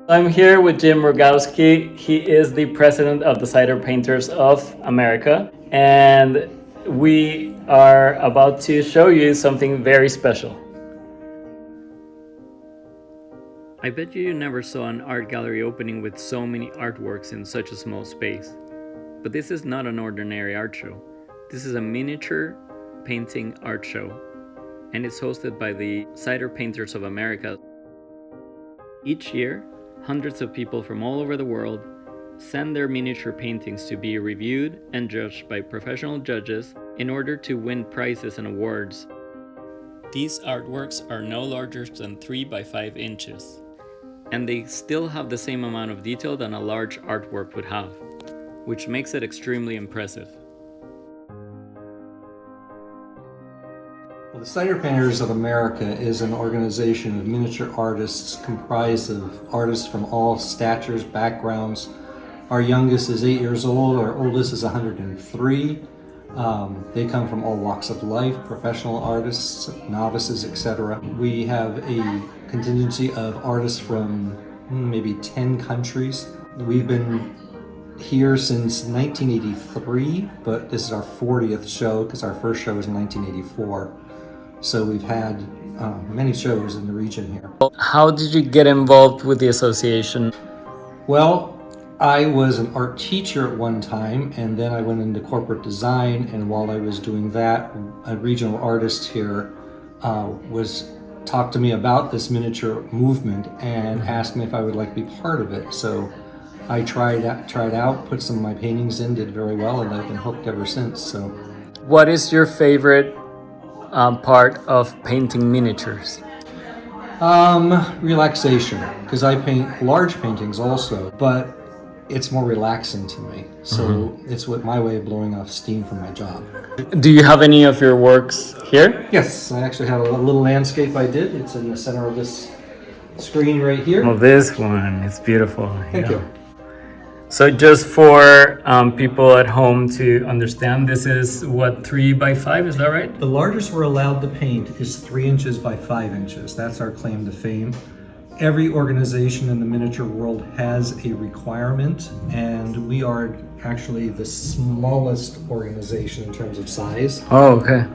I'm here with Jim Rogowski. He is the president of the Cider Painters of America, and we are about to show you something very special. I bet you never saw an art gallery opening with so many artworks in such a small space. But this is not an ordinary art show. This is a miniature painting art show, and it's hosted by the Cider Painters of America. Each year, hundreds of people from all over the world send their miniature paintings to be reviewed and judged by professional judges in order to win prizes and awards. These artworks are no larger than 3 by 5 inches, and they still have the same amount of detail that a large artwork would have, which makes it extremely impressive. Well, the Cider Painters of America is an organization of miniature artists comprised of artists from all statures, backgrounds. Our youngest is 8 years old, our oldest is 103. They come from all walks of life, professional artists, novices, etc. We have a contingency of artists from maybe 10 countries. We've been here since 1983, but this is our 40th show because our first show was in 1984. So we've had many shows in the region here. How did you get involved with the association? Well, I was an art teacher at one time, and then I went into corporate design, and while I was doing that, a regional artist here was talked to me about this miniature movement and asked me if I would like to be part of it. So I tried out, put some of my paintings in, did very well, and I've been hooked ever since. So, What is your favorite part of painting miniatures? Relaxation, because I paint large paintings also, but it's more relaxing to me. So it's my way of blowing off steam from my job. Do you have any of your works here? Yes, I actually have a little landscape I did. It's in the center of this screen right here. Oh, this one, it's beautiful. Thank you. So just for people at home to understand, this is what, 3 by 5, is that right? The largest we're allowed to paint is 3 inches by 5 inches. That's our claim to fame. Every organization in the miniature world has a requirement, and we are actually the smallest organization in terms of size. Oh, okay.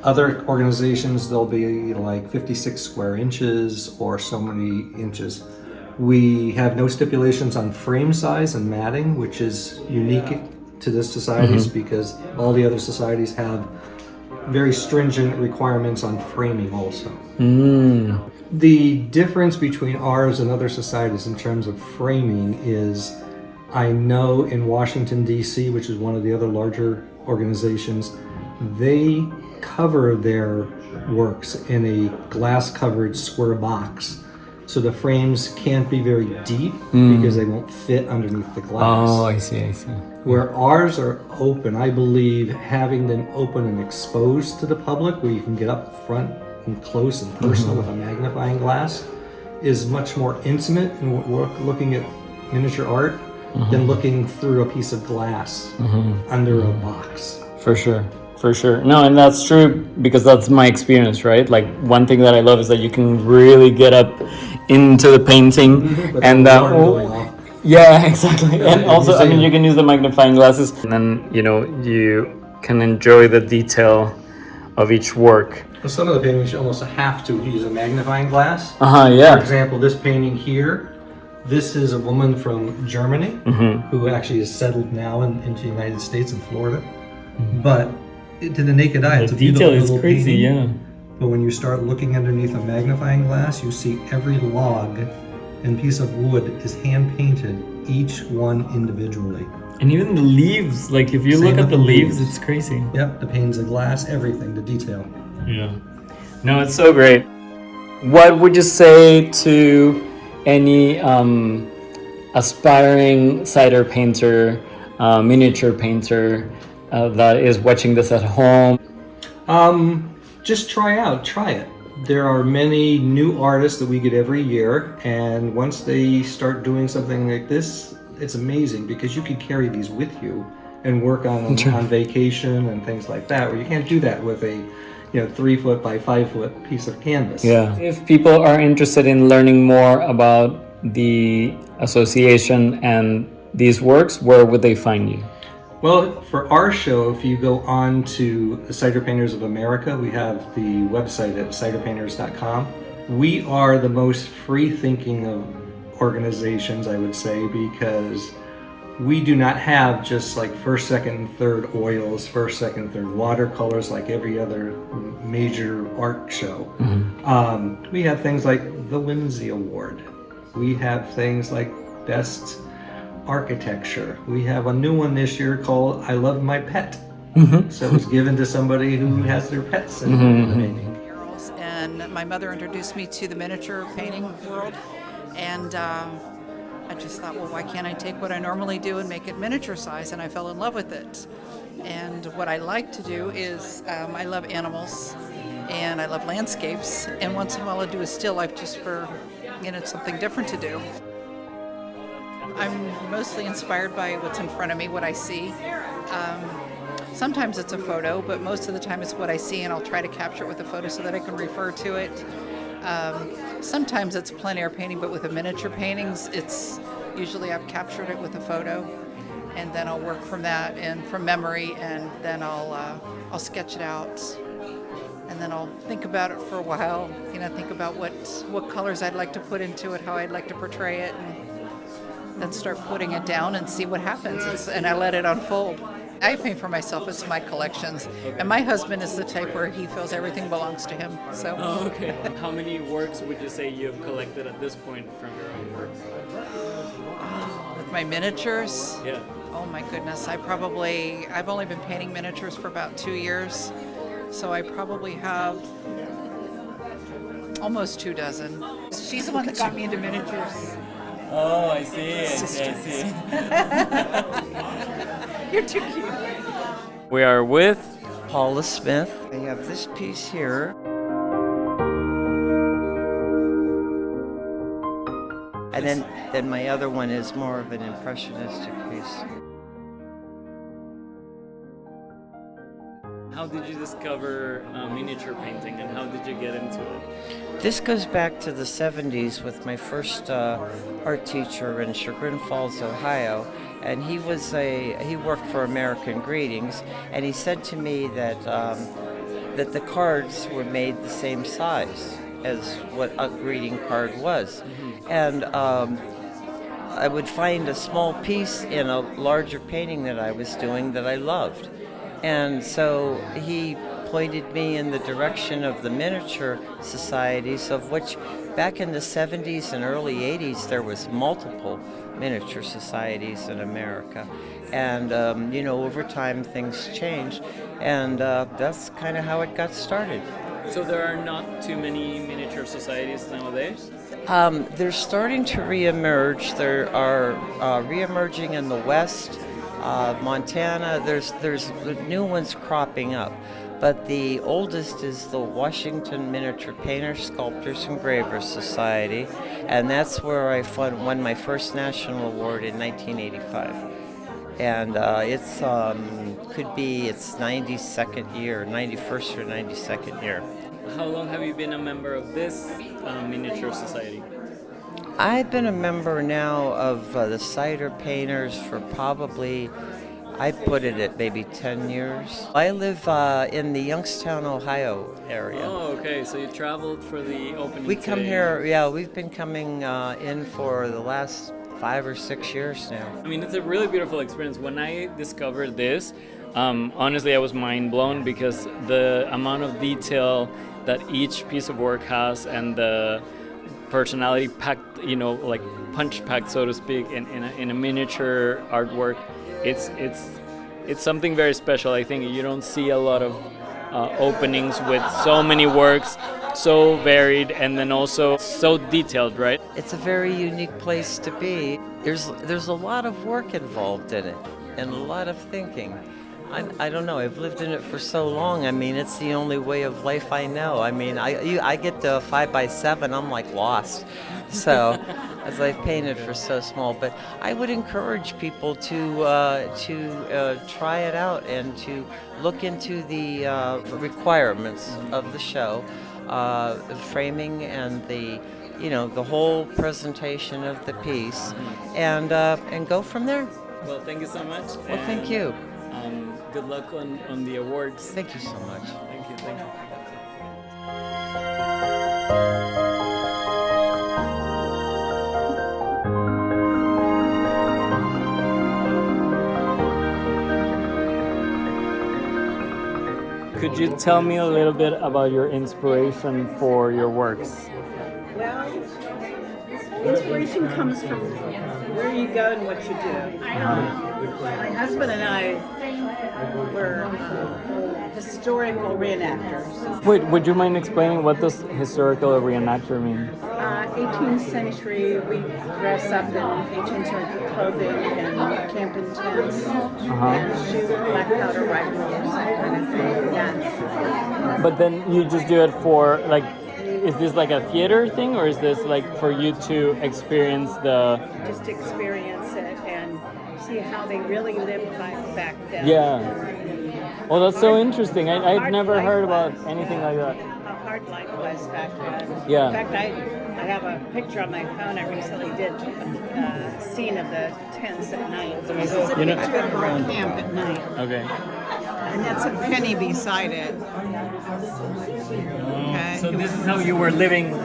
Other organizations, they'll be like 56 square inches or so many inches. We have no stipulations on frame size and matting, which is unique to this societies because all the other societies have very stringent requirements on framing also. The difference between ours and other societies in terms of framing is, I know in Washington, D.C., which is one of the other larger organizations, they cover their works in a glass-covered square box. So the frames can't be very deep because they won't fit underneath the glass. Oh, I see. Where ours are open, I believe having them open and exposed to the public, where you can get up front and close and personal with a magnifying glass, is much more intimate in looking at miniature art than looking through a piece of glass under a box. For sure. No, and that's true because that's my experience, right? Like, one thing that I love is that you can really get up into the painting and yeah, exactly. And also, I mean, you can use the magnifying glasses, and then you can enjoy the detail of each work. Well, some of the paintings you almost have to use a magnifying glass. Yeah. For example, this painting here, this is a woman from Germany who actually is settled now into the United States in Florida. But to the naked eye, it's a beautiful little crazy, painting. But when you start looking underneath a magnifying glass, you see every log and piece of wood is hand painted, each one individually. And even the leaves, like if you look at the leaves, it's crazy. Yep, the panes of glass, everything, the detail. Yeah. No, it's so great. What would you say to any aspiring cider painter, miniature painter that is watching this at home? Just try it. There are many new artists that we get every year, and once they start doing something like this, it's amazing because you can carry these with you and work on them on vacation and things like that, where you can't do that with a 3 foot by 5 foot piece of canvas. Yeah. If people are interested in learning more about the association and these works, where would they find you? Well, for our show, if you go on to the Cider Painters of America, we have the website at ciderpainters.com. We are the most free-thinking of organizations, I would say, because we do not have just like first, second, and third oils, first, second, third watercolors like every other major art show. We have things like the Whimsy Award. We have things like Best Architecture. We have a new one this year called I Love My Pet. So it's given to somebody who has their pets in the painting. And my mother introduced me to the miniature painting world, and I just thought, well, why can't I take what I normally do and make it miniature size? And I fell in love with it. And what I like to do is I love animals and I love landscapes, and once in a while I'll do a still life just for, it's something different to do. I'm mostly inspired by what's in front of me, what I see. Sometimes it's a photo, but most of the time it's what I see, and I'll try to capture it with a photo so that I can refer to it. Sometimes it's plein air painting, but with the miniature paintings, it's usually I've captured it with a photo, and then I'll work from that and from memory, and then I'll sketch it out, and then I'll think about it for a while. Think about what colors I'd like to put into it, how I'd like to portray it, and then start putting it down and see what happens. And I let it unfold. I paint for myself. It's my collections. And my husband is the type where he feels everything belongs to him. So. Oh, okay. How many works would you say you have collected at this point from your own work? With my miniatures? Yeah. Oh my goodness. I've only been painting miniatures for about 2 years. So I probably have almost 2 dozen. She's the one that got me into miniatures. Oh, I see. You're too cute. We are with Paula Smith. I have this piece here. And then my other one is more of an impressionistic piece. How did you discover miniature painting, and how did you get into it? This goes back to the 70s with my first art teacher in Chagrin Falls, Ohio. And he worked for American Greetings, and he said to me that the cards were made the same size as what a greeting card was. And I would find a small piece in a larger painting that I was doing that I loved. And so he pointed me in the direction of the miniature societies, of which back in the 70s and early 80s there was multiple miniature societies in America. And, over time things changed, and that's kind of how it got started. So there are not too many miniature societies nowadays? They're starting to reemerge. There are reemerging in the West, Montana. There's new ones cropping up. But the oldest is the Washington Miniature Painters, Sculptors, and Engravers Society, and that's where I won my first national award in 1985. And it's 92nd year, 91st or 92nd year. How long have you been a member of this miniature society? I've been a member now of the Cider Painters for probably, I put it at maybe 10 years. I live in the Youngstown, Ohio area. Oh, okay. So you traveled for the opening We come today. here, yeah, we've been coming in for the last 5 or 6 years now. I mean, it's a really beautiful experience. When I discovered this, honestly, I was mind blown because the amount of detail that each piece of work has, and the personality packed, like punch packed, so to speak, in a miniature artwork. It's something very special. I think you don't see a lot of openings with so many works, so varied, and then also so detailed, right? It's a very unique place to be. There's a lot of work involved in it, and a lot of thinking. I don't know. I've lived in it for so long. I mean, it's the only way of life I know. I mean, I get to 5x7, I'm like lost. So, as I've painted for so small. But I would encourage people to try it out and to look into the requirements of the show, the framing and the the whole presentation of the piece, and go from there. Well, thank you so much. Well, thank you. Good luck on the awards. Thank you so much. Thank you. Thank you. Could you tell me a little bit about your inspiration for your works? Well, inspiration comes from where you go and what you do. My husband and I were historical reenactors. Wait, would you mind explaining what does historical reenactor mean? 18th century, we dress up in 18th century clothing and camp in tents and shoot black powder rifles, that kind of thing. Yeah. But then you just do it for like, is this like a theater thing, or is this like for you to experience the? Just experience it and see how they really lived back then. Yeah. Well, that's so interesting. I'd never heard about anything like that. How hard life was back then. Yeah. In fact, I have a picture on my phone. I recently did a scene of the tents at night. This is a picture of our camp at night. Okay. And that's a penny beside it. Okay. So this is how you were living.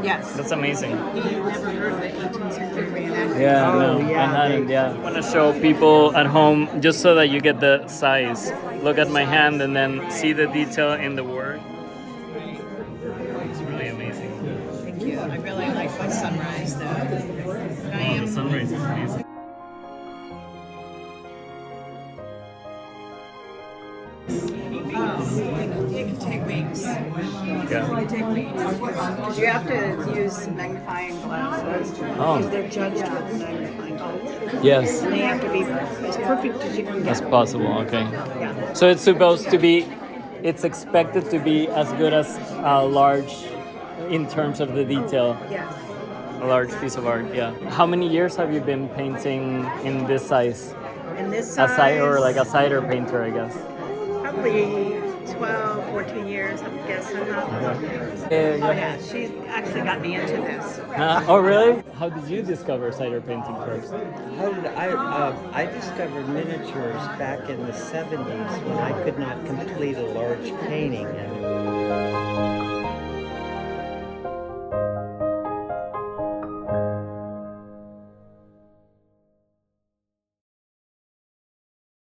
Yes. That's amazing. You never heard of the 18th century reenactment? Yeah, no, I hadn't. Yeah. I want to show people at home just so that you get the size. Look at my hand and then see the detail in the work. It's really amazing. Thank you. I really like my sunrise though. The sunrise is amazing. It can take weeks. Yeah. Take weeks. Because you have to use magnifying glasses. Oh. Because they're judged with magnifying glasses. Yes. And they have to be as perfect as you can get. As possible. Okay. Yeah. So it's supposed to be. It's expected to be as good as a large, in terms of the detail. Yes. A large piece of art. Yeah. How many years have you been painting in this size? And this A size, side or like a cider painter, I guess. probably 12, 14 years, I'm guessing. Oh yeah, she actually got me into this. Oh really? How did you discover cider painting first? How did I discovered miniatures back in the 70s when I could not complete a large painting. And